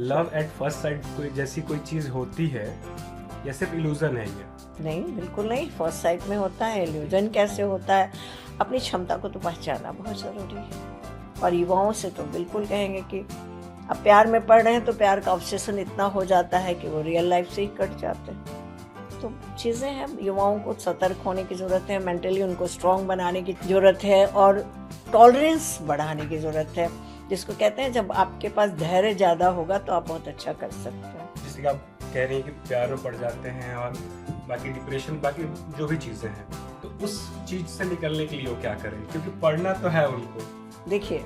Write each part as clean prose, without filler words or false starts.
Love at first sight कोई जैसी कोई चीज होती है या सिर्फ इल्यूजन है ये? नहीं, बिल्कुल नहीं। फर्स्ट साइट में होता है, इल्यूजन कैसे होता है? अपनी क्षमता को तो पहचानना बहुत ज़रूरी है। और युवाओं से तो बिल्कुल कहेंगे कि अब प्यार में पड़ रहे हैं तो प्यार का ऑब्सेशन इतना हो जाता है कि वो रियल लाइफ से ही कट जाते हैं। तो चीज़ें हैं, युवाओं को सतर्क होने की ज़रूरत है, मेंटली उनको स्ट्रॉन्ग बनाने की ज़रूरत है और टॉलरेंस बढ़ाने की ज़रूरत है, जिसको कहते हैं जब आपके पास धैर्य ज़्यादा होगा तो आप बहुत अच्छा कर सकते हैं। जैसे कि आप कह रही हैं कि प्यार में पड़ जाते हैं और बाकी डिप्रेशन, बाकी जो भी चीज़ें हैं, तो उस चीज़ से निकलने के लिए वो क्या करें? क्योंकि पढ़ना तो है उनको। देखिए,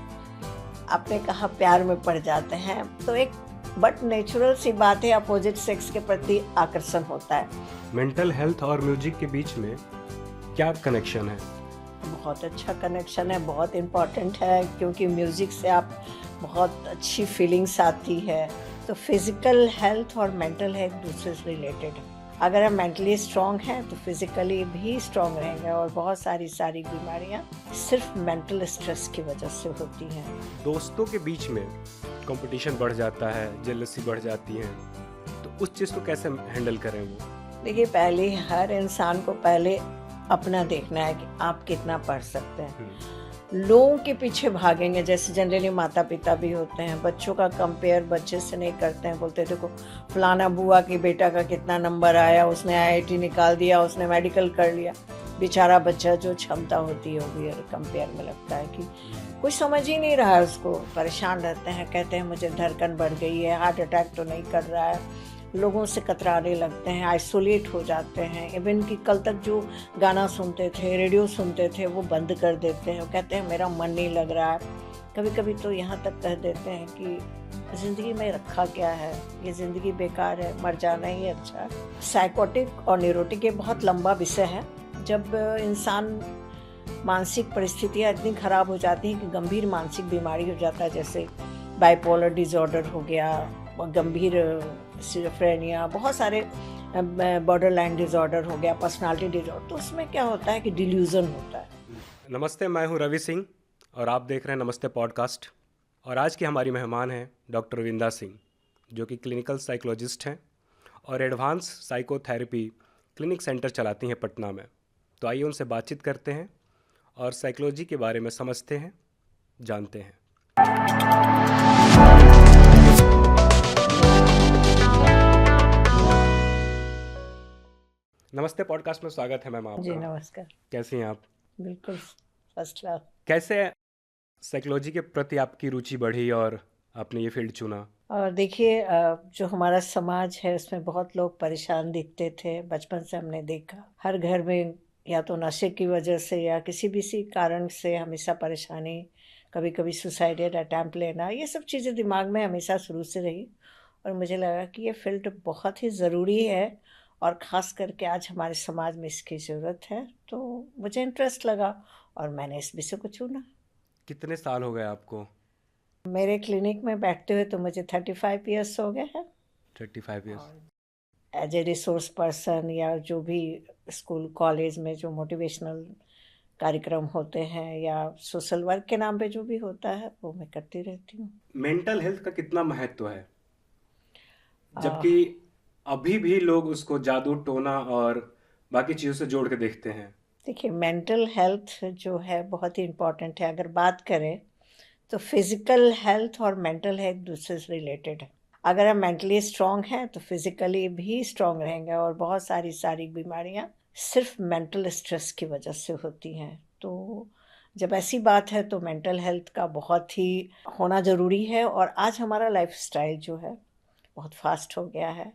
आपने कहा प्यार में पड़ जाते हैं, तो एक बट नेचुरल सी बात है, अपोजिट सेक्स के प्रति आकर्षण होता है। मेंटल हेल्थ और म्यूजिक के बीच में क्या कनेक्शन है? बहुत अच्छा कनेक्शन है, बहुत इम्पॉर्टेंट है, क्योंकि म्यूज़िक से आप बहुत अच्छी फीलिंग्स आती है। तो फिज़िकल हेल्थ और मेंटल हेल्थ एक दूसरे से रिलेटेड है। अगर हम मेंटली स्ट्रॉन्ग हैं तो फिज़िकली भी स्ट्रॉन्ग रहेंगे और बहुत सारी बीमारियां सिर्फ मेंटल स्ट्रेस की वजह से होती हैं। दोस्तों के बीच में कंपटीशन बढ़ जाता है, जेलसी बढ़ जाती है, तो उस चीज़ को कैसे हैंडल करें वो? देखिए, पहले हर इंसान को पहले अपना देखना है कि आप कितना पढ़ सकते हैं। लोगों के पीछे भागेंगे, जैसे जनरली माता पिता भी होते हैं, बच्चों का कंपेयर बच्चे से नहीं करते हैं। बोलते हैं देखो फलाना बुआ की बेटा का कितना नंबर आया, उसने आईआईटी निकाल दिया, उसने मेडिकल कर लिया। बेचारा बच्चा जो क्षमता होती है वो भी कंपेयर में लगता है कि कुछ समझ ही नहीं रहा है उसको, परेशान रहते हैं, कहते हैं मुझे धड़कन बढ़ गई है, हार्ट अटैक तो नहीं कर रहा है। लोगों से कतराने लगते हैं, आइसोलेट हो जाते हैं। इवन कि कल तक जो गाना सुनते थे, रेडियो सुनते थे, वो बंद कर देते हैं। वो कहते हैं मेरा मन नहीं लग रहा है। कभी कभी तो यहाँ तक कह देते हैं कि ज़िंदगी में रखा क्या है, ये ज़िंदगी बेकार है, मर जाना ही अच्छा है। साइकोटिक और न्यूरोटिक ये बहुत लंबा विषय है। जब इंसान मानसिक परिस्थितियाँ इतनी ख़राब हो जाती हैं कि गंभीर मानसिक बीमारी हो जाता है, जैसे बाइपोलर डिसऑर्डर हो गया, गंभीर सिजोफ्रेनिया, बहुत सारे बॉर्डरलाइन डिसऑर्डर हो गया, पर्सनालिटी डिसऑर्डर, तो उसमें क्या होता है कि डिल्यूजन होता है। नमस्ते, मैं हूं रवि सिंह और आप देख रहे हैं नमस्ते पॉडकास्ट। और आज की हमारी मेहमान हैं डॉक्टर विंदा सिंह, जो कि क्लिनिकल साइकोलॉजिस्ट हैं और एडवांस साइकोथेरेपी क्लिनिक सेंटर चलाती हैं पटना में। तो आइए उनसे बातचीत करते हैं और साइकोलॉजी के बारे में समझते हैं, जानते हैं। नमस्ते पॉडकास्ट में स्वागत है मैम आपका। जी नमस्कार। कैसी हैं आप? बिल्कुल फर्स्ट क्लास। कैसे साइकोलॉजी के प्रति आपकी रुचि बढ़ी और आपने ये फील्ड चुना? और देखिए, जो हमारा समाज है उसमें बहुत लोग परेशान दिखते थे, बचपन से हमने देखा। हर घर में या तो नशे की वजह से या किसी भी कारण से हमेशा परेशानी, कभी कभी सुसाइड अटैम्प्ट लेना, ये सब चीज़ें दिमाग में हमेशा शुरू से रही। और मुझे लगा कि ये फील्ड बहुत ही ज़रूरी है और ख़ास करके आज हमारे समाज में इसकी ज़रूरत है, तो मुझे इंटरेस्ट लगा और मैंने इस विषय को चुना। कितने साल हो गए आपको? मेरे क्लिनिक में बैठते हुए तो मुझे 35 ईयर्स हो गए हैं। 35 years. As a resource person या जो भी स्कूल कॉलेज में जो मोटिवेशनल कार्यक्रम होते हैं या सोशल वर्क के नाम पे जो भी होता है वो मैं करती रहती हूँ। मेंटल हेल्थ का कितना महत्व है, आ, जबकि अभी भी लोग उसको जादू टोना और बाकी चीज़ों से जोड़ के देखते हैं? देखिए, मेंटल हेल्थ जो है बहुत ही इम्पोर्टेंट है। अगर बात करें तो फिज़िकल हेल्थ और मेंटल हेल्थ एक दूसरे से रिलेटेड है। अगर हम मेंटली स्ट्रॉन्ग हैं तो फिज़िकली भी स्ट्रॉन्ग रहेंगे और बहुत सारी बीमारियां सिर्फ मेंटल स्ट्रेस की वजह से होती हैं। तो जब ऐसी बात है तो मेंटल हेल्थ का बहुत ही होना ज़रूरी है। और आज हमारा लाइफस्टाइल जो है बहुत फास्ट हो गया है।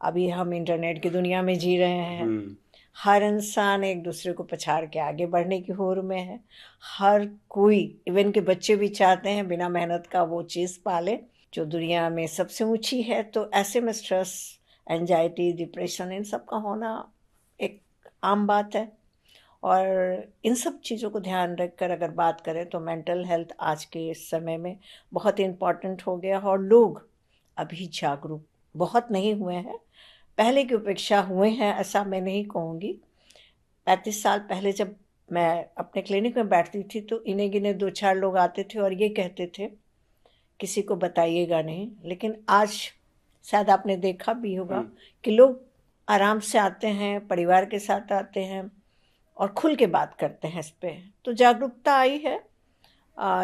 अभी हम इंटरनेट की दुनिया में जी रहे हैं। हर इंसान एक दूसरे को पछाड़ के आगे बढ़ने की होड़ में है। हर कोई, इवन के बच्चे भी चाहते हैं बिना मेहनत का वो चीज़ पाले जो दुनिया में सबसे ऊंची है। तो ऐसे में स्ट्रेस, एंजाइटी, डिप्रेशन, इन सब का होना एक आम बात है। और इन सब चीज़ों को ध्यान रखकर अगर बात करें तो मेंटल हेल्थ आज के समय में बहुत इम्पॉर्टेंट हो गया। और लोग अभी जागरूक बहुत नहीं हुए हैं, पहले की अपेक्षा हुए हैं, ऐसा मैं नहीं कहूँगी। 35 साल पहले जब मैं अपने क्लिनिक में बैठती थी तो इन्हें गिने 2-4 लोग आते थे और ये कहते थे किसी को बताइएगा नहीं, लेकिन आज शायद आपने देखा भी होगा कि लोग आराम से आते हैं, परिवार के साथ आते हैं और खुल के बात करते हैं इस पे। तो जागरूकता आई है,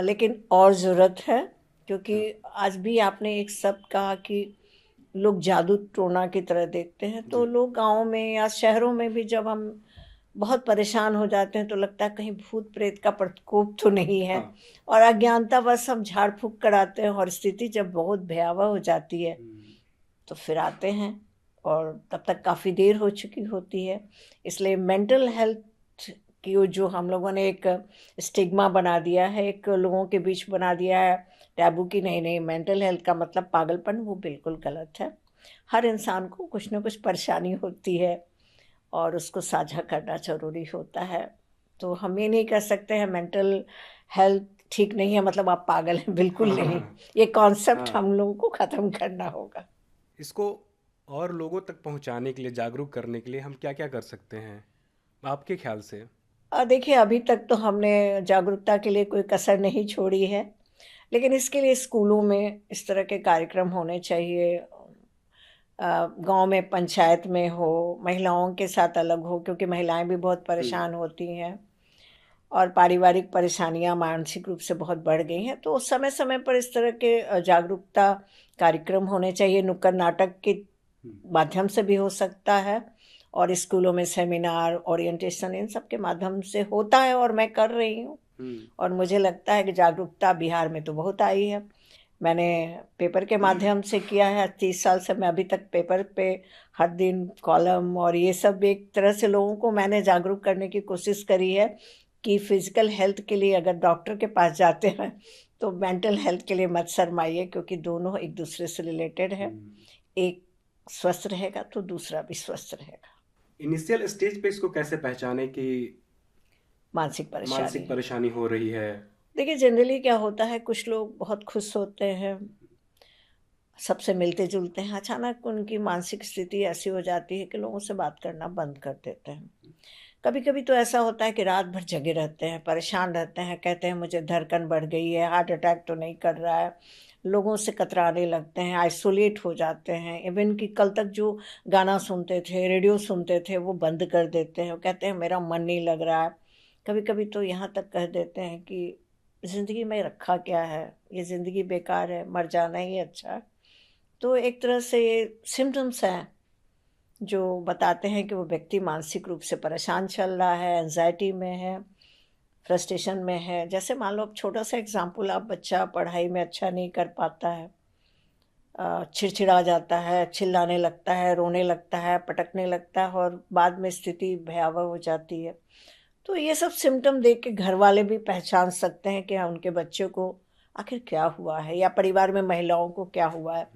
लेकिन और ज़रूरत है, क्योंकि आज भी आपने एक शब्द कहा कि लोग जादू टोना की तरह देखते हैं। तो लोग गाँव में या शहरों में भी जब हम बहुत परेशान हो जाते हैं तो लगता है कहीं भूत प्रेत का प्रकोप तो नहीं है। और अज्ञानतावश हम झाड़ फूक कराते हैं, और स्थिति जब बहुत भयावह हो जाती है तो फिर आते हैं, और तब तक काफ़ी देर हो चुकी होती है। इसलिए मेंटल हेल्थ की जो हम लोगों ने एक स्टिग्मा बना दिया है, एक लोगों के बीच बना दिया है टैबू की, नहीं नहीं, मेंटल हेल्थ का मतलब पागलपन, वो बिल्कुल गलत है। हर इंसान को कुछ ना कुछ परेशानी होती है और उसको साझा करना ज़रूरी होता है। तो हम ये नहीं कह सकते हैं मेंटल हेल्थ ठीक नहीं है मतलब आप पागल हैं, बिल्कुल नहीं। ये कॉन्सेप्ट हम लोगों को ख़त्म करना होगा। इसको और लोगों तक पहुंचाने के लिए, जागरूक करने के लिए हम क्या क्या कर सकते हैं आपके ख्याल से? देखिए, अभी तक तो हमने जागरूकता के लिए कोई कसर नहीं छोड़ी है, लेकिन इसके लिए स्कूलों में इस तरह के कार्यक्रम होने चाहिए। गांव में पंचायत में हो, महिलाओं के साथ अलग हो, क्योंकि महिलाएं भी बहुत परेशान होती हैं और पारिवारिक परेशानियां मानसिक रूप से बहुत बढ़ गई हैं। तो समय समय पर इस तरह के जागरूकता कार्यक्रम होने चाहिए। नुक्कड़ नाटक के माध्यम से भी हो सकता है, और स्कूलों में सेमिनार, ओरिएंटेशन, इन सब के माध्यम से होता है, और मैं कर रही हूँ। और मुझे लगता है कि जागरूकता बिहार में तो बहुत आई है। मैंने पेपर के माध्यम से किया है, 30 साल से मैं अभी तक पेपर पे हर दिन कॉलम और ये सब, एक तरह से लोगों को मैंने जागरूक करने की कोशिश करी है कि फिजिकल हेल्थ के लिए अगर डॉक्टर के पास जाते हैं तो मेंटल हेल्थ के लिए मत शर्माइए, क्योंकि दोनों एक दूसरे से रिलेटेड है। एक स्वस्थ रहेगा तो दूसरा भी स्वस्थ रहेगा। इनिशियल स्टेज पे इसको कैसे पहचाने कि मानसिक मानसिक परेशानी, परेशानी हो रही है? देखिए जनरली क्या होता है, कुछ लोग बहुत खुश होते हैं, सबसे मिलते जुलते हैं, अचानक उनकी मानसिक स्थिति ऐसी हो जाती है कि लोगों से बात करना बंद कर देते हैं। कभी कभी तो ऐसा होता है कि रात भर जगे रहते हैं, परेशान रहते हैं, कहते हैं मुझे धड़कन बढ़ गई है, हार्ट अटैक तो नहीं कर रहा है। लोगों से कतराने लगते हैं, आइसोलेट हो जाते हैं। इवन कि कल तक जो गाना सुनते थे, रेडियो सुनते थे, वो बंद कर देते हैं। वो कहते हैं मेरा मन नहीं लग रहा है। कभी कभी तो यहाँ तक कह देते हैं कि ज़िंदगी में रखा क्या है, ये ज़िंदगी बेकार है, मर जाना ही अच्छा है। तो एक तरह से ये सिम्टम्स हैं जो बताते हैं कि वो व्यक्ति मानसिक रूप से परेशान चल रहा है, एंजाइटी में है, फ्रस्ट्रेशन में है। जैसे मान लो, अब छोटा सा एग्जांपल, आप बच्चा पढ़ाई में अच्छा नहीं कर पाता है, चिड़चिड़ा जाता है, चिल्लाने लगता है, रोने लगता है, पटकने लगता है, और बाद में स्थिति भयावह हो जाती है। तो ये सब सिम्टम देख के घर वाले भी पहचान सकते हैं कि उनके बच्चे को आखिर क्या हुआ है, या परिवार में महिलाओं को क्या हुआ है,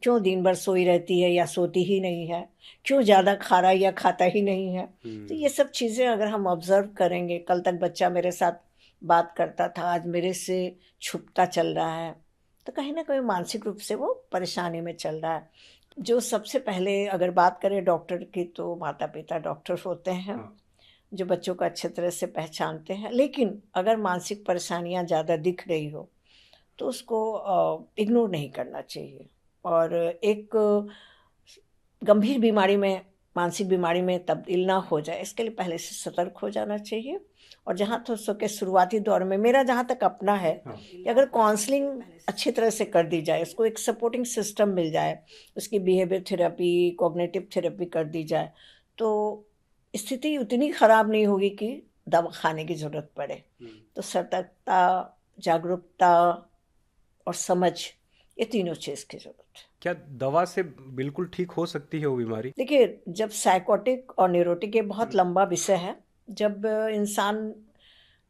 क्यों दिन भर सोई रहती है या सोती ही नहीं है, क्यों ज़्यादा खा रहा है या खाता ही नहीं है। तो ये सब चीज़ें अगर हम ऑब्जर्व करेंगे, कल तक बच्चा मेरे साथ बात करता था, आज मेरे से छुपता चल रहा है, तो कहीं ना कहीं मानसिक रूप से वो परेशानी में चल रहा है। जो सबसे पहले अगर बात करें डॉक्टर की, तो माता पिता डॉक्टर होते हैं जो बच्चों को अच्छे तरह से पहचानते हैं। लेकिन अगर मानसिक परेशानियां ज़्यादा दिख रही हो तो उसको इग्नोर नहीं करना चाहिए, और एक गंभीर बीमारी में, मानसिक बीमारी में तब्दील ना हो जाए, इसके लिए पहले से सतर्क हो जाना चाहिए। और जहाँ तो सके शुरुआती दौर में, मेरा जहाँ तक अपना है कि अगर काउंसलिंग अच्छी तरह से कर दी जाए, उसको एक सपोर्टिंग सिस्टम मिल जाए, उसकी बिहेवियर थेरेपी, कॉग्निटिव थेरेपी कर दी जाए, तो स्थिति उतनी ख़राब नहीं होगी कि दवा खाने की ज़रूरत पड़े। तो सतर्कता, जागरूकता और समझ, ये तीनों चीज़ की ज़रूरत है। क्या दवा से बिल्कुल ठीक हो सकती है वो बीमारी? देखिए, जब साइकोटिक और न्यूरोटिक, ये बहुत लंबा विषय है। जब इंसान,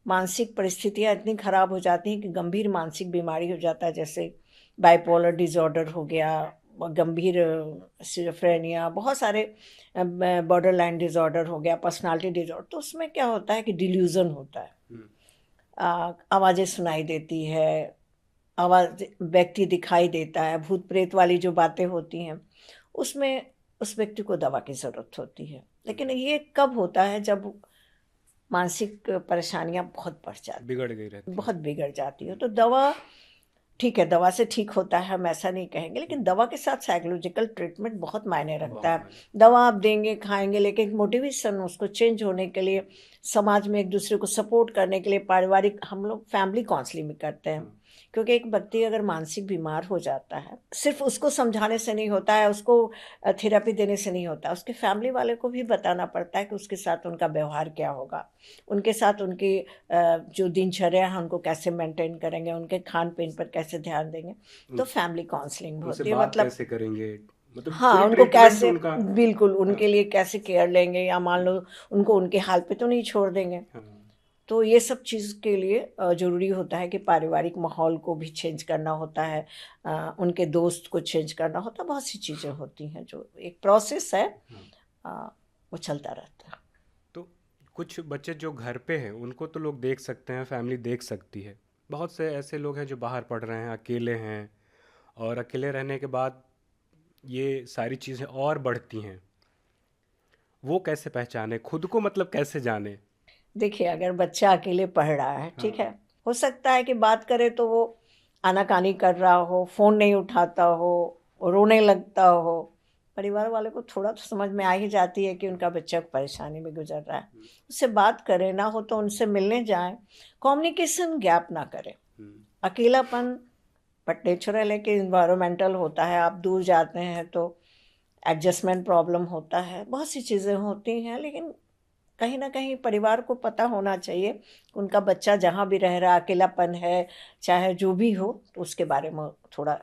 मानसिक परिस्थितियाँ इतनी ख़राब हो जाती हैं कि गंभीर मानसिक बीमारी हो जाता है, जैसे बाइपोलर डिसऑर्डर हो गया, गंभीर सिजोफ्रेनिया, बहुत सारे बॉर्डरलाइन डिसऑर्डर हो गया, पर्सनालिटी डिसऑर्डर, तो उसमें क्या होता है कि डिल्यूजन होता है। आवाज़ें सुनाई देती है, आवाज़, व्यक्ति दिखाई देता है, भूत प्रेत वाली जो बातें होती हैं, उसमें उस व्यक्ति को दवा की ज़रूरत होती है। लेकिन ये कब होता है? जब मानसिक परेशानियां बहुत बढ़ जाती, बिगड़ गई रहती बहुत बिगड़ जाती है, तो दवा ठीक है, दवा से ठीक होता है, हम ऐसा नहीं कहेंगे, लेकिन दवा के साथ साइकोलॉजिकल ट्रीटमेंट बहुत मायने रखता है। दवा आप देंगे, खाएंगे, लेकिन एक मोटिवेशन उसको चेंज होने के लिए, समाज में एक दूसरे को सपोर्ट करने के लिए, पारिवारिक, हम लोग फैमिली काउंसलिंग भी करते हैं। क्योंकि एक व्यक्ति अगर मानसिक बीमार हो जाता है, सिर्फ उसको समझाने से नहीं होता है, उसको थेरेपी देने से नहीं होता, उसके फैमिली वाले को भी बताना पड़ता है कि उसके साथ उनका व्यवहार क्या होगा, उनके साथ उनकी जो दिनचर्या है उनको कैसे मेंटेन करेंगे, उनके खान पीन पर कैसे ध्यान देंगे। तो फैमिली काउंसलिंग उनसे होती है, बात मतलब कैसे करेंगे, मतलब हाँ, पूरी उनको ट्रीटमेंट कैसे, उनका। बिल्कुल उनके हाँ, लिए कैसे केयर लेंगे, या मान लो उनको उनके हाल पे तो नहीं छोड़ देंगे। हाँ, तो ये सब चीज़ के लिए ज़रूरी होता है कि पारिवारिक माहौल को भी चेंज करना होता है, उनके दोस्त को चेंज करना होता है, बहुत सी चीज़ें होती हैं, जो एक प्रोसेस है, अ, वो चलता रहता है। तो कुछ बच्चे जो घर पे हैं उनको तो लोग देख सकते हैं, फैमिली देख सकती है। बहुत से ऐसे लोग हैं जो बाहर पढ़ रहे हैं, अकेले हैं, और अकेले रहने के बाद ये सारी चीज़ें और बढ़ती हैं। वो कैसे पहचाने खुद को, मतलब कैसे जाने? देखिए, अगर बच्चा अकेले पढ़ रहा है, ठीक हाँ। है, हो सकता है कि बात करे तो वो आनाकानी कर रहा हो, फ़ोन नहीं उठाता हो, रोने लगता हो, परिवार वाले को थोड़ा तो समझ में आ ही जाती है कि उनका बच्चा परेशानी में गुजर रहा है। उससे बात करें, ना हो तो उनसे मिलने जाएं, कम्युनिकेशन गैप ना करें। अकेलापन बट नेचुरल है कि इन्वायरमेंटल होता है, आप दूर जाते हैं तो एडजस्टमेंट प्रॉब्लम होता है, बहुत सी चीज़ें होती हैं, लेकिन कहीं ना कहीं परिवार को पता होना चाहिए कि उनका बच्चा जहाँ भी रह रहा, अकेलापन है, चाहे जो भी हो, तो उसके बारे में थोड़ा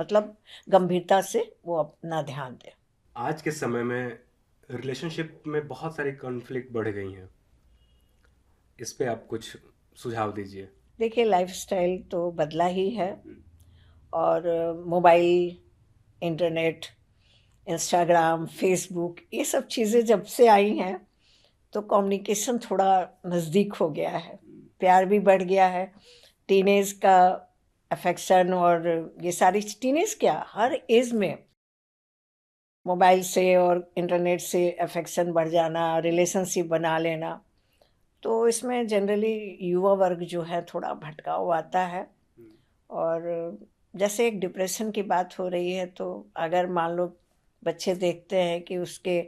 मतलब गंभीरता से वो अपना ध्यान दें। आज के समय में रिलेशनशिप में बहुत सारी कॉन्फ्लिक्ट बढ़ गई हैं। इस पे आप कुछ सुझाव दीजिए। देखिए, लाइफस्टाइल तो बदला ही है, और मोबाइल, इंटरनेट, इंस्टाग्राम, फेसबुक, ये सब चीज़ें जब से आई हैं तो कम्युनिकेशन थोड़ा नज़दीक हो गया है, प्यार भी बढ़ गया है, टीनेज का अफेक्शन, और ये सारी टीनेज क्या, हर एज में मोबाइल से और इंटरनेट से अफेक्शन बढ़ जाना, रिलेशनशिप बना लेना, तो इसमें जनरली युवा वर्ग जो है थोड़ा भटकाव आता है। और जैसे एक डिप्रेशन की बात हो रही है, तो अगर मान लो बच्चे देखते हैं कि उसके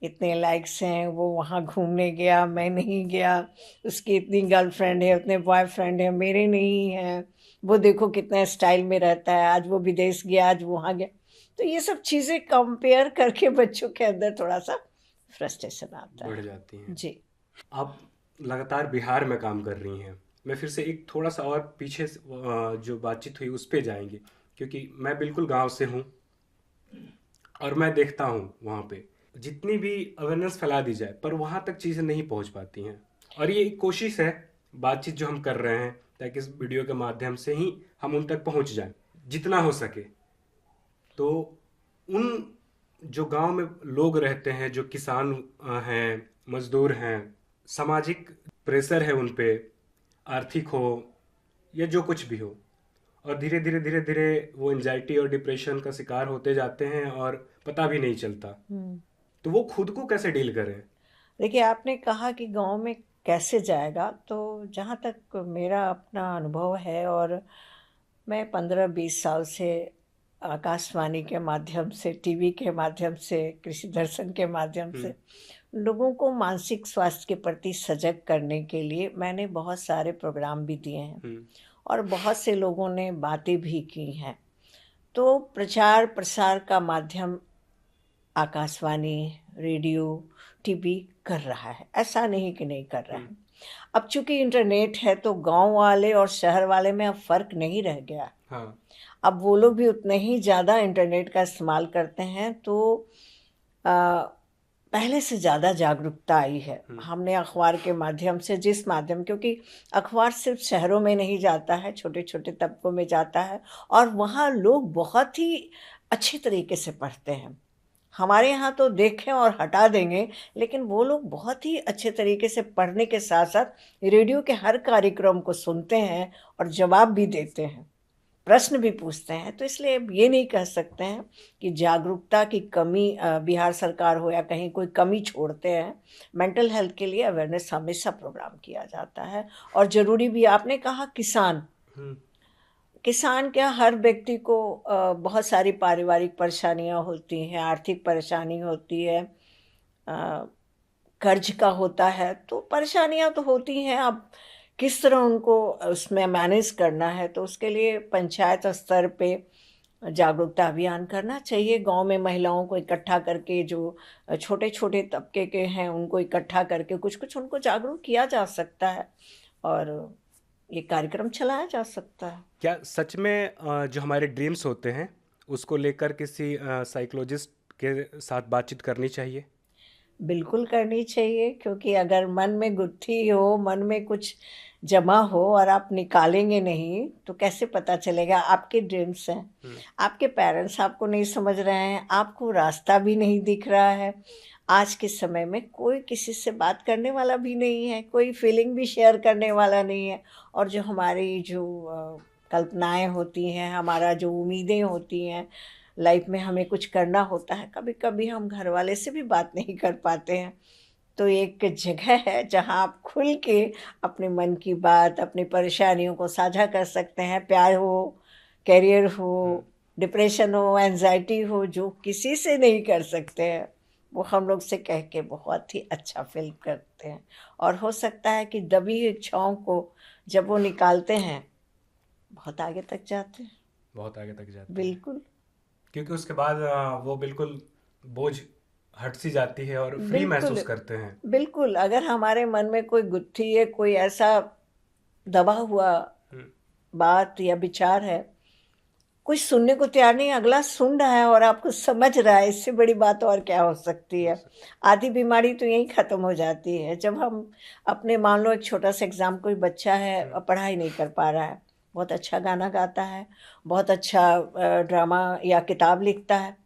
इतने लाइक्स हैं, वो वहाँ घूमने गया, मैं नहीं गया, उसकी इतनी गर्लफ्रेंड है, उतने बॉयफ्रेंड है, मेरे नहीं हैं, वो देखो कितना स्टाइल में रहता है, आज वो विदेश गया, आज वहाँ गया, तो ये सब चीज़ें कंपेयर करके बच्चों के अंदर थोड़ा सा फ्रस्ट्रेशन आता बढ़ है। जाती हैं। जी। आप लगातार बिहार में काम कर रही हैं। मैं फिर से एक थोड़ा सा और पीछे जो बातचीत हुई उस पे जाएंगे, क्योंकि मैं बिल्कुल गांव से हूँ और मैं देखता हूँ वहाँ पे जितनी भी अवेयरनेस फैला दी जाए पर वहाँ तक चीज़ें नहीं पहुँच पाती हैं। और ये एक कोशिश है, बातचीत जो हम कर रहे हैं, ताकि इस वीडियो के माध्यम से ही हम उन तक पहुँच जाएं जितना हो सके। तो उन जो गांव में लोग रहते हैं, जो किसान हैं, मजदूर हैं, सामाजिक प्रेशर है उन पे, आर्थिक हो या जो कुछ भी हो, और धीरे धीरे धीरे धीरे वो एंजाइटी और डिप्रेशन का शिकार होते जाते हैं और पता भी नहीं चलता। तो वो खुद को कैसे डील करें? देखिए, आपने कहा कि गांव में कैसे जाएगा, तो जहाँ तक मेरा अपना अनुभव है, और मैं 15-20 साल से आकाशवाणी के माध्यम से, टीवी के माध्यम से, कृषि दर्शन के माध्यम से लोगों को मानसिक स्वास्थ्य के प्रति सजग करने के लिए मैंने बहुत सारे प्रोग्राम भी दिए हैं, और बहुत से लोगों ने बातें भी की हैं। तो प्रचार प्रसार का माध्यम आकाशवाणी, रेडियो, टीवी कर रहा है, ऐसा नहीं कि नहीं कर रहा है। अब चूंकि इंटरनेट है तो गांव वाले और शहर वाले में अब फ़र्क नहीं रह गया। हाँ। अब वो लोग भी उतने ही ज़्यादा इंटरनेट का इस्तेमाल करते हैं, तो पहले से ज़्यादा जागरूकता आई है। हमने अखबार के माध्यम से, जिस माध्यम, क्योंकि अखबार सिर्फ शहरों में नहीं जाता है, छोटे छोटे तबकों में जाता है, और वहाँ लोग बहुत ही अच्छे तरीके से पढ़ते हैं। हमारे यहाँ तो देखें और हटा देंगे, लेकिन वो लोग बहुत ही अच्छे तरीके से पढ़ने के साथ साथ रेडियो के हर कार्यक्रम को सुनते हैं और जवाब भी देते हैं, प्रश्न भी पूछते हैं। तो इसलिए अब ये नहीं कह सकते हैं कि जागरूकता की कमी, बिहार सरकार हो या कहीं, कोई कमी छोड़ते हैं। मेंटल हेल्थ के लिए अवेयरनेस हमेशा प्रोग्राम किया जाता है, और ज़रूरी भी। आपने कहा किसान, किसान क्या, हर व्यक्ति को बहुत सारी पारिवारिक परेशानियां होती हैं, आर्थिक परेशानी होती है, अ, कर्ज का होता है, तो परेशानियां तो होती हैं। अब किस तरह उनको उसमें मैनेज करना है, तो उसके लिए पंचायत स्तर पे जागरूकता अभियान करना चाहिए। गांव में महिलाओं को इकट्ठा करके, जो छोटे छोटे तबके के हैं उनको इकट्ठा करके कुछ कुछ उनको जागरूक किया जा सकता है, और ये कार्यक्रम चलाया जा सकता है। क्या सच में जो हमारे ड्रीम्स होते हैं उसको लेकर किसी साइकोलॉजिस्ट के साथ बातचीत करनी चाहिए? बिल्कुल करनी चाहिए, क्योंकि अगर मन में गुत्थी हो, मन में कुछ जमा हो और आप निकालेंगे नहीं, तो कैसे पता चलेगा? आपके ड्रीम्स हैं, आपके पेरेंट्स आपको नहीं समझ रहे हैं, आपको रास्ता भी नहीं दिख रहा है। आज के समय में कोई किसी से बात करने वाला भी नहीं है, कोई फीलिंग भी शेयर करने वाला नहीं है। और जो हमारी जो कल्पनाएं होती हैं, हमारा जो उम्मीदें होती हैं, लाइफ में हमें कुछ करना होता है, कभी कभी हम घर वाले से भी बात नहीं कर पाते हैं। तो एक जगह है जहाँ आप खुल के अपने मन की बात, अपनी परेशानियों को साझा कर सकते हैं। प्यार हो, करियर हो, डिप्रेशन हो, एंजाइटी हो, जो किसी से नहीं कर सकते हैं, वो हम लोग से कह के बहुत ही अच्छा फील करते हैं। और हो सकता है कि दबी हुई इच्छाओं को जब वो निकालते हैं, बहुत आगे तक जाते हैं। बहुत आगे तक जाते हैं, बिल्कुल। क्योंकि उसके बाद वो बिल्कुल बोझ हट सी जाती है और फ्री बिल्कुल। महसूस करते हैं। बिल्कुल, अगर हमारे मन में कोई गुत्थी है, कोई ऐसा दबा हुआ हम्म, बात या विचार है, कोई सुनने को तैयार नहीं, अगला सुन रहा है और आपको समझ रहा है, इससे बड़ी बात और क्या हो सकती हो है? सकता आधी बीमारी तो यहीं ख़त्म हो जाती है। जब हम अपने, मान लो एक छोटा सा एग्ज़ाम, कोई बच्चा है है। पढ़ाई नहीं कर पा रहा है, बहुत अच्छा गाना गाता है, बहुत अच्छा ड्रामा या किताब लिखता है,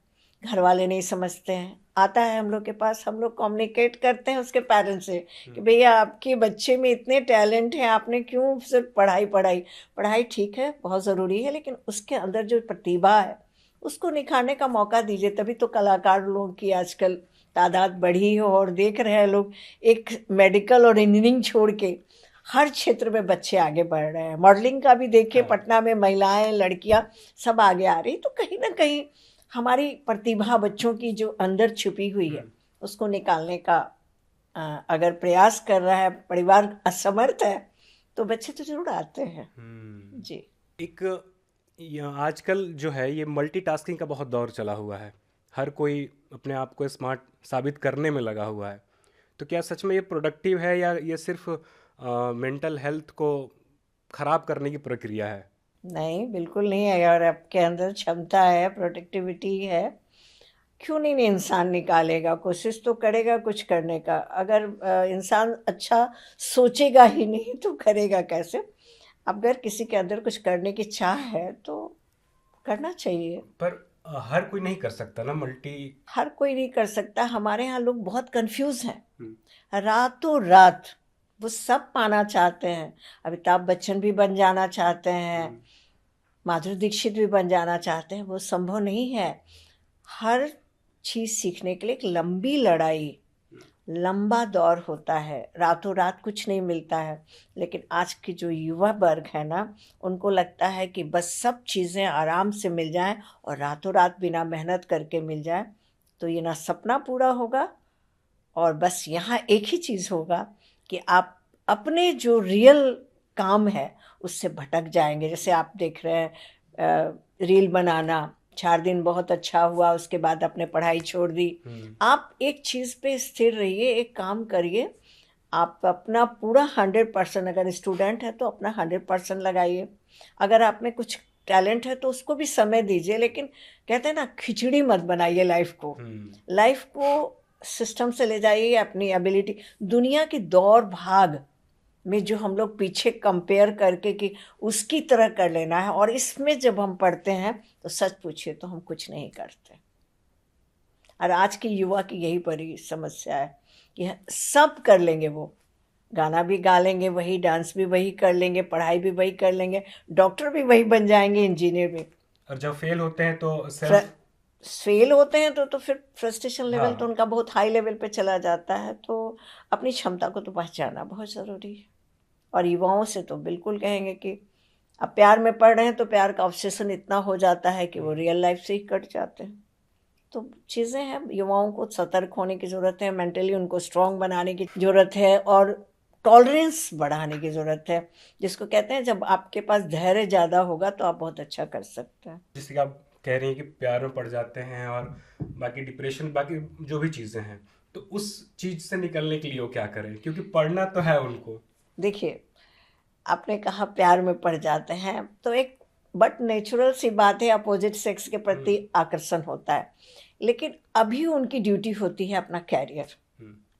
घर वाले नहीं समझते हैं, आता है हम लोग के पास, हम लोग कम्युनिकेट करते हैं उसके पेरेंट्स से कि भैया आपके बच्चे में इतने टैलेंट हैं, आपने क्यों सिर्फ पढ़ाई पढ़ाई। पढ़ाई ठीक है, बहुत ज़रूरी है, लेकिन उसके अंदर जो प्रतिभा है उसको निखारने का मौका दीजिए। तभी तो कलाकार लोगों की आजकल तादाद बढ़ी हो, और देख रहे हैं लोग, एक मेडिकल और इंजीनियरिंग छोड़ के हर क्षेत्र में बच्चे आगे बढ़ रहे हैं। मॉडलिंग का भी देखिए, हाँ। पटना में महिलाएं, लड़कियां सब आगे आ रही। तो कहीं ना कहीं हमारी प्रतिभा बच्चों की जो अंदर छुपी हुई है, उसको निकालने का अगर प्रयास कर रहा है परिवार, असमर्थ है, तो बच्चे तो जरूर आते हैं। जी। एक आजकल जो है ये मल्टीटास्किंग का बहुत दौर चला हुआ है। हर कोई अपने आप को स्मार्ट साबित करने में लगा हुआ है। तो क्या सच में ये प्रोडक्टिव है या ये सिर्फ मेंटल हेल्थ को खराब करने की प्रक्रिया है? नहीं, बिल्कुल नहीं है। अगर आपके अंदर क्षमता है, प्रोडक्टिविटी है, क्यों नहीं इंसान निकालेगा? कोशिश तो करेगा कुछ करने का। अगर इंसान अच्छा सोचेगा ही नहीं तो करेगा कैसे? अगर किसी के अंदर कुछ करने की चाह है तो करना चाहिए। पर हर कोई नहीं कर सकता ना मल्टी। हर कोई नहीं कर सकता। हमारे यहाँ लोग बहुत कंफ्यूज हैं, रातों रात वो सब पाना चाहते हैं। अमिताभ बच्चन भी बन जाना चाहते हैं, माधुरी दीक्षित भी बन जाना चाहते हैं, वो संभव नहीं है। हर चीज़ सीखने के लिए एक लंबी लड़ाई, लंबा दौर होता है, रातों रात कुछ नहीं मिलता है। लेकिन आज की जो युवा वर्ग है ना, उनको लगता है कि बस सब चीज़ें आराम से मिल जाएं और रातों रात बिना मेहनत करके मिल जाए, तो ये ना सपना पूरा होगा, और बस यहाँ एक ही चीज़ होगा कि आप अपने जो रियल काम है उससे भटक जाएंगे। जैसे आप देख रहे हैं, रील बनाना 4 दिन बहुत अच्छा हुआ, उसके बाद आपने पढ़ाई छोड़ दी। आप एक चीज़ पे स्थिर रहिए, एक काम करिए। आप अपना पूरा 100%, अगर स्टूडेंट है तो अपना 100% लगाइए। अगर आप में कुछ टैलेंट है तो उसको भी समय दीजिए, लेकिन कहते हैं ना, खिचड़ी मत बनाइए लाइफ को। लाइफ को सिस्टम से ले जाइए, अपनी एबिलिटी। दुनिया की दौड़ भाग में जो हम लोग पीछे कंपेयर करके कि उसकी तरह कर लेना है, और इसमें जब हम पढ़ते हैं तो सच पूछिए तो हम कुछ नहीं करते। और आज की युवा की यही बड़ी समस्या है कि सब कर लेंगे, वो गाना भी गा लेंगे वही, डांस भी वही कर लेंगे, पढ़ाई भी वही कर लेंगे, डॉक्टर भी वही बन जाएंगे, इंजीनियर भी। और जब फेल होते हैं तो सेल्फ। फेल होते हैं तो फिर फ्रस्ट्रेशन लेवल तो हाँ। उनका बहुत हाई लेवल पे चला जाता है। तो अपनी क्षमता को तो पहचानना बहुत ज़रूरी है। और युवाओं से तो बिल्कुल कहेंगे कि अब प्यार में पड़ रहे हैं तो प्यार का ऑब्सेशन इतना हो जाता है कि वो रियल लाइफ से ही कट जाते हैं। तो चीज़ें हैं, युवाओं को सतर्क होने की ज़रूरत है, मेंटली उनको स्ट्रांग बनाने की ज़रूरत है और टॉलरेंस बढ़ाने की ज़रूरत है, जिसको कहते हैं जब आपके पास धैर्य ज़्यादा होगा तो आप बहुत अच्छा कर सकते हैं। जैसे कि आप कह रही हैं कि प्यार में पड़ जाते हैं और बाकी डिप्रेशन, बाकी जो भी चीज़ें हैं, तो उस चीज़ से निकलने के लिए वो क्या करें, क्योंकि पढ़ना तो है उनको। देखिए, आपने कहा प्यार में पड़ जाते हैं तो एक बट नेचुरल सी बात है, अपोजिट सेक्स के प्रति आकर्षण होता है, लेकिन अभी उनकी ड्यूटी होती है अपना कैरियर।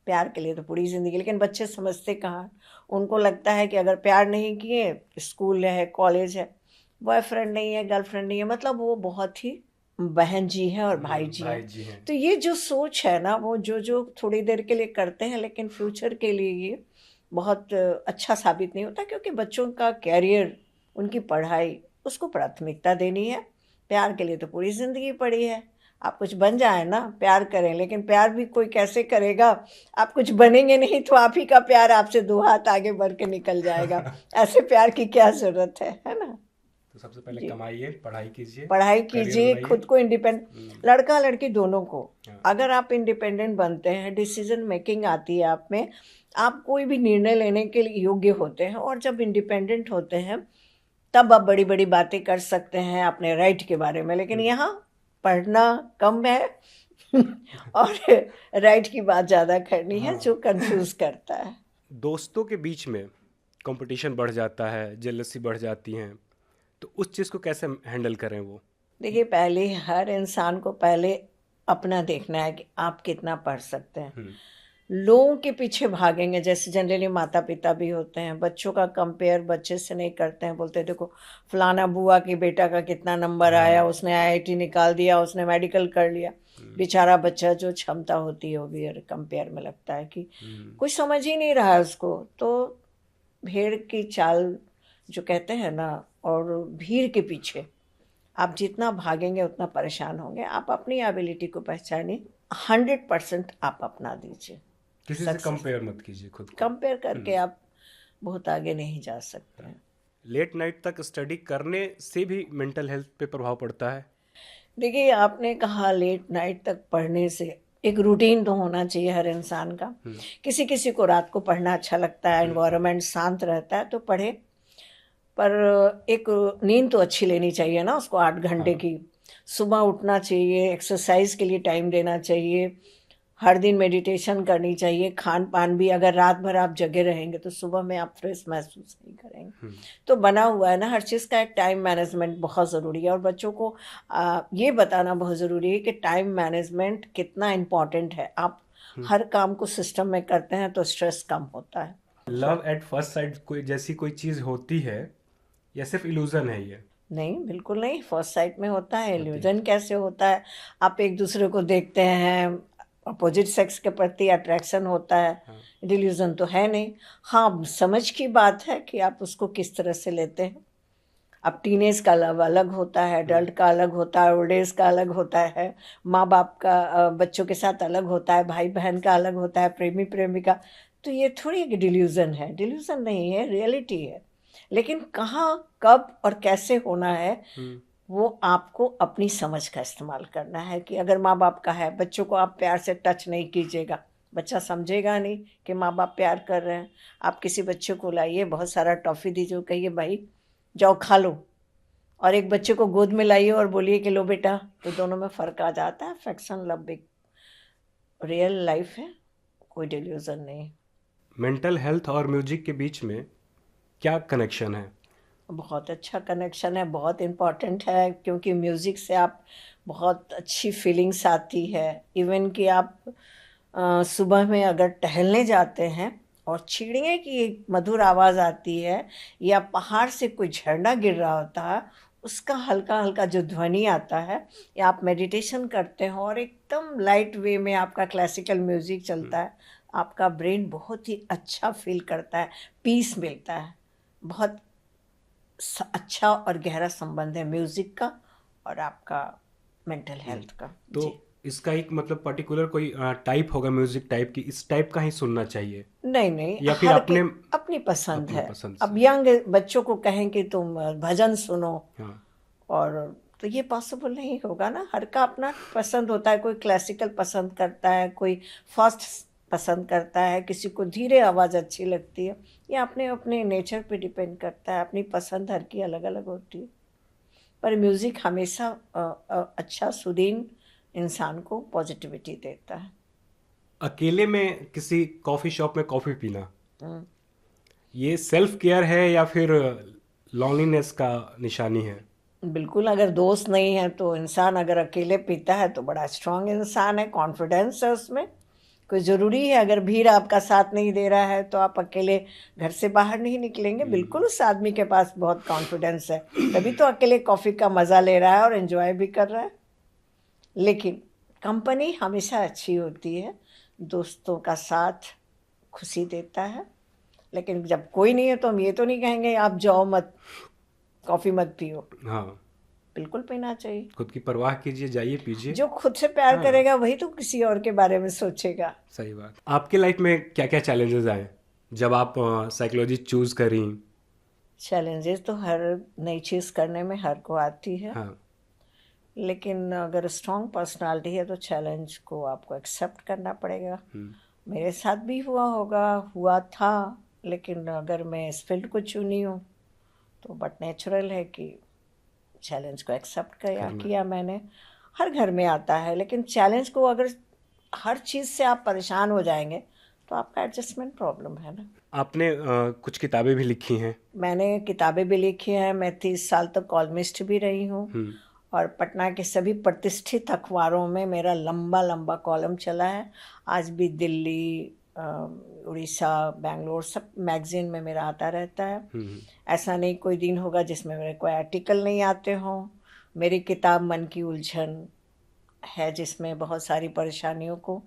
प्यार के लिए तो पूरी ज़िंदगी, लेकिन बच्चे समझते कहाँ। उनको लगता है कि अगर प्यार नहीं किए, स्कूल है, कॉलेज है, बॉयफ्रेंड नहीं है, गर्लफ्रेंड नहीं है, मतलब वो बहुत ही बहन जी हैं और भाई जी भाई हैं। जी हैं। तो ये जो सोच है ना, वो जो जो थोड़ी देर के लिए करते हैं, लेकिन फ्यूचर के लिए ये बहुत अच्छा साबित नहीं होता, क्योंकि बच्चों का कैरियर, उनकी पढ़ाई, उसको प्राथमिकता देनी है। प्यार के लिए तो पूरी ज़िंदगी पड़ी है। आप कुछ बन जाए ना, प्यार करें, लेकिन प्यार भी कोई कैसे करेगा। आप कुछ बनेंगे नहीं तो आप ही का प्यार आपसे 2 हाथ आगे बढ़ के निकल जाएगा। ऐसे प्यार की क्या ज़रूरत है ना? तो सबसे पहले जी, कमाइए, पढ़ाई कीजिए, पढ़ाई करियर कीजिए, बनाइए। खुद को लड़का लड़की दोनों को। हाँ। अगर आप इंडिपेंडेंट बनते हैं, डिसीजन मेकिंग आती है आप में, आप कोई भी निर्णय लेने के लिए योग्य होते हैं, और जब इंडिपेंडेंट होते हैं तब आप बड़ी बड़ी बातें कर सकते हैं अपने राइट के बारे में। लेकिन यहाँ पढ़ना कम है और राइट की बात ज़्यादा करनी है, जो कंफ्यूज करता है। दोस्तों के बीच में कंपटीशन बढ़ जाता है, जेलसी बढ़ जाती हैं, तो उस चीज़ को कैसे हैंडल करें वो? देखिए, पहले हर इंसान को पहले अपना देखना है कि आप कितना पढ़ सकते हैं। लोगों के पीछे भागेंगे, जैसे जनरली माता पिता भी होते हैं, बच्चों का कंपेयर बच्चे से नहीं करते हैं। बोलते हैं देखो फलाना बुआ की बेटा का कितना नंबर आया, उसने आईआईटी निकाल दिया, उसने मेडिकल कर लिया। बेचारा बच्चा, जो क्षमता होती है वो भी कंपेयर में लगता है कि कुछ समझ ही नहीं रहा है उसको। तो भेड़ की चाल जो कहते हैं ना, और भीड़ के पीछे आप जितना भागेंगे उतना परेशान होंगे। आप अपनी एबिलिटी को पहचानिए, 100% आप अपना दीजिए। किसी से कंपेयर मत कीजिए खुद को। कंपेयर करके आप बहुत आगे नहीं जा सकते हैं। लेट नाइट तक स्टडी करने से भी मेंटल हेल्थ पे प्रभाव पड़ता है। देखिए, आपने कहा लेट नाइट तक पढ़ने से, एक रूटीन तो होना चाहिए हर इंसान का। किसी किसी को रात को पढ़ना अच्छा लगता है, एनवायरनमेंट शांत रहता है तो पढ़े, पर एक नींद तो अच्छी लेनी चाहिए ना उसको, 8 घंटे की। सुबह उठना चाहिए, एक्सरसाइज के लिए टाइम देना चाहिए, हर दिन मेडिटेशन करनी चाहिए। खान पान भी, अगर रात भर आप जगे रहेंगे तो सुबह में आप फ्रेश महसूस नहीं करेंगे। तो बना हुआ है ना हर चीज़ का, एक टाइम मैनेजमेंट बहुत ज़रूरी है, और बच्चों को ये बताना बहुत ज़रूरी है कि टाइम मैनेजमेंट कितना इम्पॉर्टेंट है। आप हर काम को सिस्टम में करते हैं तो स्ट्रेस कम होता है। लव एट फर्स्ट साइट कोई जैसी कोई चीज़ होती है या सिर्फ इल्यूजन है ये? नहीं, बिल्कुल नहीं। फर्स्ट साइट में होता है, इल्यूजन कैसे होता है? आप एक दूसरे को देखते हैं, अपोजिट सेक्स के प्रति अट्रैक्शन होता है, इल्यूजन तो है नहीं। हाँ, समझ की बात है कि आप उसको किस तरह से लेते हैं। अब टीनेज का लव अलग होता है, एडल्ट का अलग होता है, ओल्ड एज का अलग होता है, माँ बाप का बच्चों के साथ अलग होता है, भाई बहन का अलग होता है, प्रेमी प्रेमिका। तो ये थोड़ी एक डिल्यूजन है, डिल्यूजन नहीं है, रियलिटी है। लेकिन कहाँ, कब और कैसे होना है, वो आपको अपनी समझ का इस्तेमाल करना है। कि अगर माँ बाप का है, बच्चों को आप प्यार से टच नहीं कीजिएगा, बच्चा समझेगा नहीं कि माँ बाप प्यार कर रहे हैं। आप किसी बच्चे को लाइए, बहुत सारा टॉफ़ी दीजिए, कहिए भाई जाओ खा लो, और एक बच्चे को गोद में लाइए और बोलिए कि लो बेटा, तो दोनों में फ़र्क आ जाता है। अफेक्शन, लव एक रियल लाइफ है, कोई डिल्यूजन नहीं। मेंटल हेल्थ और म्यूजिक के बीच में क्या कनेक्शन है? बहुत अच्छा कनेक्शन है, बहुत इम्पॉर्टेंट है, क्योंकि म्यूज़िक से आप बहुत अच्छी फीलिंग्स आती है। इवन कि आप सुबह में अगर टहलने जाते हैं और चिड़िया की एक मधुर आवाज़ आती है, या पहाड़ से कोई झरना गिर रहा होता है, उसका हल्का हल्का जो ध्वनि आता है, या आप मेडिटेशन करते हो और एकदम लाइट वे में आपका क्लासिकल म्यूज़िक चलता है, आपका ब्रेन बहुत ही अच्छा फील करता है, पीस मिलता है। बहुत अच्छा और गहरा संबंध है म्यूज़िक का और आपका मेंटल हेल्थ का। तो जी। इसका एक मतलब पर्टिकुलर कोई टाइप होगा म्यूजिक टाइप की, इस टाइप का ही सुनना चाहिए नहीं नहीं, या फिर हर के अपने अपनी पसंद अपने है। पसंद अब से? यंग बच्चों को कहें कि तुम भजन सुनो, हाँ। और तो ये पॉसिबल नहीं होगा ना। हर का अपना पसंद होता है, कोई क्लासिकल पसंद करता है, कोई फास्ट पसंद करता है, किसी को धीरे आवाज़ अच्छी लगती है। ये अपने अपने नेचर पे डिपेंड करता है, अपनी पसंद हर की अलग अलग होती है। पर म्यूज़िक हमेशा अच्छा सुरीन इंसान को पॉजिटिविटी देता है। अकेले में किसी कॉफ़ी शॉप में कॉफ़ी पीना, हम्म। ये सेल्फ केयर है या फिर लॉनलीनेस का निशानी है? बिल्कुल, अगर दोस्त नहीं है तो इंसान अगर अकेले पीता है तो बड़ा स्ट्रांग इंसान है, कॉन्फिडेंस है उसमें। कोई ज़रूरी है, अगर भीड़ आपका साथ नहीं दे रहा है तो आप अकेले घर से बाहर नहीं निकलेंगे। बिल्कुल उस आदमी के पास बहुत कॉन्फिडेंस है, तभी तो अकेले कॉफ़ी का मज़ा ले रहा है और एंजॉय भी कर रहा है। लेकिन कंपनी हमेशा अच्छी होती है, दोस्तों का साथ खुशी देता है। लेकिन जब कोई नहीं है तो हम ये तो नहीं कहेंगे आप जाओ मत, कॉफ़ी मत पियो। हाँ, बिल्कुल पीना चाहिए। खुद की परवाह कीजिए, जाइए पीजिए। जो खुद से प्यार हाँ, करेगा वही तो किसी और के बारे में सोचेगा। सही बात। आपके लाइफ में क्या क्या चैलेंजेस आए जब आप साइकोलॉजी चूज करी? चैलेंजेस तो हर नई चीज़ करने में हर को आती है, हाँ। लेकिन अगर स्ट्रांग पर्सनालिटी है तो चैलेंज को आपको एक्सेप्ट करना पड़ेगा। मेरे साथ भी हुआ होगा, हुआ था। लेकिन अगर मैं इस फील्ड को चुनी हूँ तो बट नेचुरल है कि चैलेंज को एक्सेप्ट किया करना। किया मैंने। हर घर में आता है, लेकिन चैलेंज को अगर हर चीज़ से आप परेशान हो जाएंगे तो आपका एडजस्टमेंट प्रॉब्लम है ना। आपने कुछ किताबें भी लिखी हैं। मैंने किताबें भी लिखी हैं, मैं 30 साल तक कॉलमिस्ट भी रही हूँ, और पटना के सभी प्रतिष्ठित अखबारों में मेरा लंबा लंबा कॉलम चला है। आज भी दिल्ली, उड़ीसा, बेंगलोर सब मैगजीन में मेरा आता रहता है। ऐसा नहीं कोई दिन होगा जिसमें मेरे कोई आर्टिकल नहीं आते हों। मेरी किताब मन की उलझन है, जिसमें बहुत सारी परेशानियों को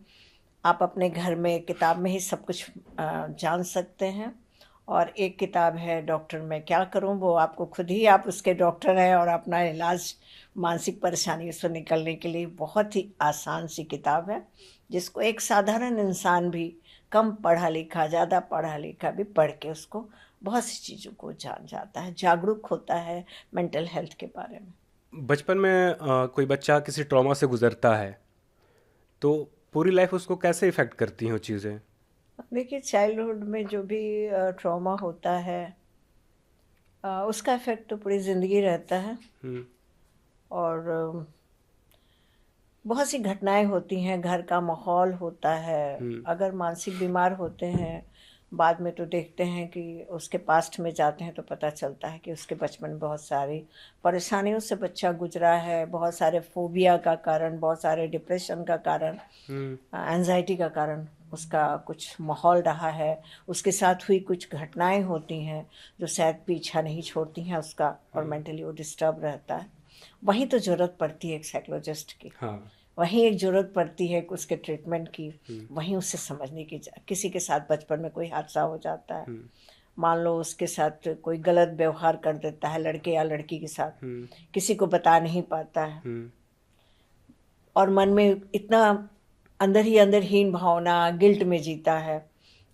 आप अपने घर में किताब में ही सब कुछ जान सकते हैं। और एक किताब है डॉक्टर मैं क्या करूं, वो आपको खुद ही आप उसके डॉक्टर हैं और अपना इलाज मानसिक परेशानियों से निकलने के लिए बहुत ही आसान सी किताब है, जिसको एक साधारण इंसान भी, कम पढ़ा लिखा ज़्यादा पढ़ा लिखा भी पढ़ के उसको बहुत सी चीज़ों को जान जाता है, जागरूक होता है मेंटल हेल्थ के बारे में। बचपन में कोई बच्चा किसी ट्रॉमा से गुजरता है तो पूरी लाइफ उसको कैसे इफ़ेक्ट करती हैं वो चीज़ें? देखिए, चाइल्डहुड में जो भी ट्रॉमा होता है उसका इफेक्ट तो पूरी ज़िंदगी रहता है। और बहुत सी घटनाएं होती हैं, घर का माहौल होता है। अगर मानसिक बीमार होते हैं, बाद में तो देखते हैं कि उसके पास्ट में जाते हैं तो पता चलता है कि उसके बचपन में बहुत सारी परेशानियों से बच्चा गुजरा है, बहुत सारे फोबिया का कारण, बहुत सारे डिप्रेशन का कारण, एंजाइटी का कारण उसका कुछ माहौल रहा है। उसके साथ हुई कुछ घटनाएं होती हैं जो शायद पीछा नहीं छोड़ती हैं उसका, और मेंटली वो डिस्टर्ब रहता है। वहीं तो ज़रूरत पड़ती है एक साइकोलॉजिस्ट की, हाँ। वहीं एक ज़रूरत पड़ती है उसके ट्रीटमेंट की, वहीं उससे समझने की। किसी के साथ बचपन में कोई हादसा हो जाता है, मान लो उसके साथ कोई गलत व्यवहार कर देता है लड़के या लड़की के साथ, किसी को बता नहीं पाता है, और मन में इतना अंदर ही अंदर हीन भावना, गिल्ट में जीता है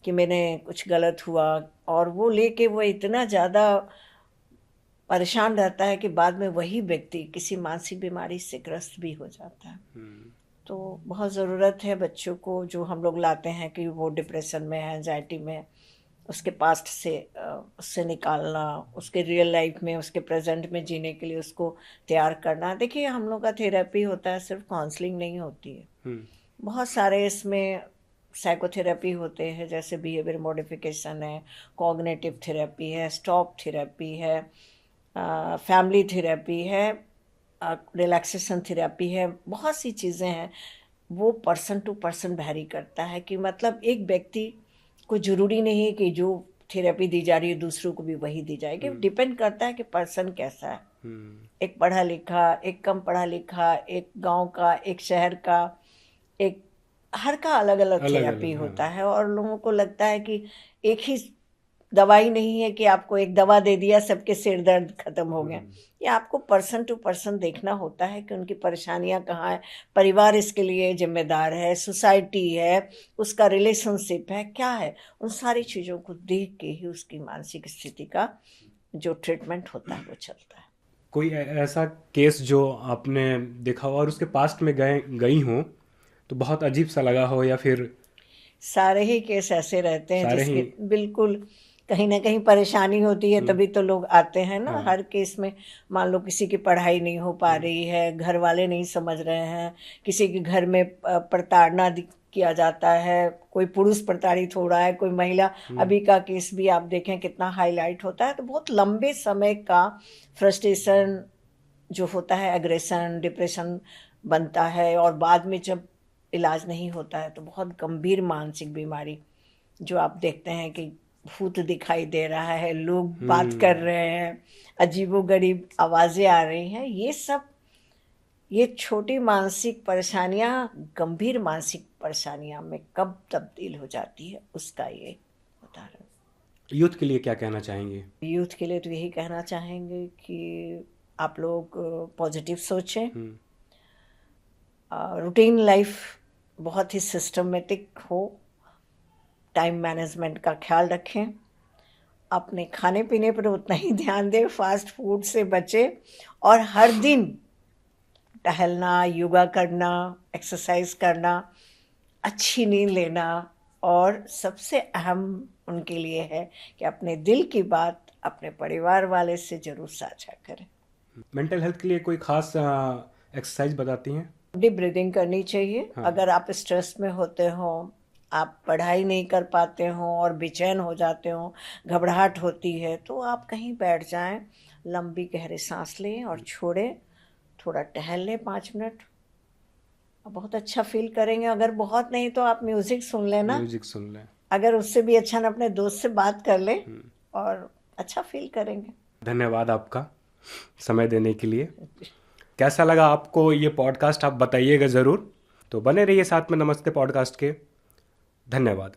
कि मैंने कुछ गलत हुआ, और वो लेके वो इतना ज़्यादा परेशान रहता है कि बाद में वही व्यक्ति किसी मानसिक बीमारी से ग्रस्त भी हो जाता है। तो बहुत ज़रूरत है बच्चों को, जो हम लोग लाते हैं कि वो डिप्रेशन में है, एंजाइटी में, उसके पास्ट से उससे निकालना, उसके रियल लाइफ में, उसके प्रेजेंट में जीने के लिए उसको तैयार करना। देखिए, हम लोग का थेरेपी होता है, सिर्फ काउंसलिंग नहीं होती है। बहुत सारे इसमें साइकोथेरेपी होते हैं, जैसे बिहेवियर मॉडिफिकेशन है, कॉग्निटिव थेरेपी है, स्टॉप थेरेपी है, फैमिली थेरेपी है, रिलैक्सेशन थेरेपी है, बहुत सी चीज़ें हैं। वो पर्सन टू पर्सन वैरी करता है कि मतलब एक व्यक्ति को ज़रूरी नहीं है कि जो थेरेपी दी जा रही है दूसरों को भी वही दी जाएगी। डिपेंड करता है कि पर्सन कैसा है। एक पढ़ा लिखा, एक कम पढ़ा लिखा, एक गांव का, एक शहर का, एक हर का अलग अलग अलग थेरेपी अलग, हाँ। होता है। और लोगों को लगता है कि एक ही दवाई नहीं है कि आपको एक दवा दे दिया सबके सिर दर्द खत्म हो गया। ये आपको पर्सन टू पर्सन देखना होता है कि उनकी परेशानियां कहाँ है, परिवार इसके लिए जिम्मेदार है, सोसाइटी है, उसका रिलेशनशिप है, क्या है, उन सारी चीज़ों को देख के ही उसकी मानसिक स्थिति का जो ट्रीटमेंट होता है वो चलता है। कोई ऐसा केस जो आपने देखा हो और उसके पास्ट में गई हो तो बहुत अजीब सा लगा हो, या फिर सारे ही केस ऐसे रहते हैं सारे जिसके ही? बिल्कुल कहीं ना कहीं परेशानी होती है, तभी तो लोग आते हैं ना। हाँ। हर केस में मान लो किसी की पढ़ाई नहीं हो पा रही है, घर वाले नहीं समझ रहे हैं, किसी के घर में प्रताड़ना किया जाता है, कोई पुरुष प्रताड़ित हो रहा है, कोई महिला। अभी का केस भी आप देखें कितना हाईलाइट होता है। तो बहुत लंबे समय का फ्रस्ट्रेशन जो होता है, एग्रेशन, डिप्रेशन बनता है, और बाद में जब इलाज नहीं होता है तो बहुत गंभीर मानसिक बीमारी, जो आप देखते हैं कि भूत दिखाई दे रहा है, लोग बात कर रहे हैं, अजीबोगरीब आवाज़ें आ रही हैं, ये सब, ये छोटी मानसिक परेशानियां गंभीर मानसिक परेशानियां में कब तब्दील हो जाती है, उसका ये उदाहरण। यूथ के लिए क्या कहना चाहेंगे? यूथ के लिए तो यही कहना चाहेंगे कि आप लोग पॉजिटिव सोचें, रूटीन लाइफ बहुत ही सिस्टमेटिक हो, टाइम मैनेजमेंट का ख्याल रखें, अपने खाने पीने पर उतना ही ध्यान दें, फास्ट फूड से बचें, और हर दिन टहलना, योगा करना, एक्सरसाइज करना, अच्छी नींद लेना, और सबसे अहम उनके लिए है कि अपने दिल की बात अपने परिवार वाले से ज़रूर साझा करें। मेंटल हेल्थ के लिए कोई खास एक्सरसाइज बताती हैं? डीप ब्रीदिंग करनी चाहिए। हाँ। अगर आप स्ट्रेस में होते हो, आप पढ़ाई नहीं कर पाते हो और बेचैन हो जाते हो, घबराहट होती है, तो आप कहीं बैठ जाएं, लंबी गहरी सांस लें और छोड़ें, थोड़ा टहल लें 5 मिनट, बहुत अच्छा फील करेंगे। अगर बहुत नहीं तो आप म्यूज़िक सुन लेना, म्यूजिक सुन लें। अगर उससे भी अच्छा ना अपने दोस्त से बात कर लें, और अच्छा फील करेंगे। धन्यवाद आपका समय देने के लिए। कैसा लगा आपको ये पॉडकास्ट, आप बताइएगा ज़रूर। तो बने रहिए साथ में नमस्ते पॉडकास्ट के। धन्यवाद।